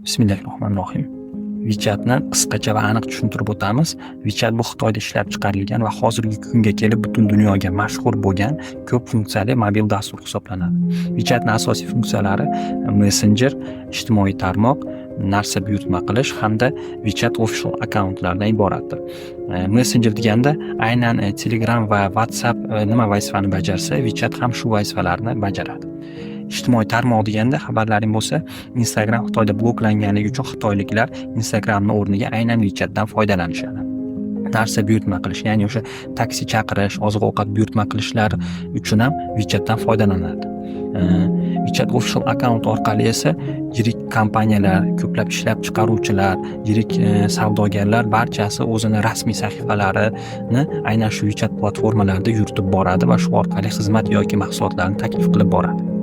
Bismillahirrohmanirrohim. WeChatni qisqacha va aniq tushuntirib o'tamiz. WeChat bu Xitoyda ishlab chiqarilgan va hozirgi kunga kelib butun dunyoga mashhur bo'lgan ko'p funksiyali mobil dastur hisoblanadi. WeChatning asosiy funksiyalari messenger, ijtimoiy tarmoq, narsa buyurtma qilish hamda WeChat official akkauntlardan iboratdir. Messenger deganda aynan Telegram va WhatsApp nima vazifani bajarsa, WeChat ham shu vazifalarni bajaradi. Ijtimoiy tarmoq deganda xabarlaring bo'lsa, Instagram Xitoyda bloklanganligi uchun xitoyliklar Instagramning o'rniga aynan WeChatdan foydalanishadi. Narsa buyurtma qilish, ya'ni o'sha taksi chaqirish, oziq-ovqat buyurtma qilishlar uchun ham WeChatdan foydalanadi. WeChat official account orqali esa yirik kompaniyalar, ko'plab ishlab chiqaruvchilar, yirik savdogarlar barchasi o'zini rasmiy sahifalarini aynan shu WeChat platformalarida yuritib boradi va shu orqali xizmat yoki mahsulotlarni taklif qilib boradi.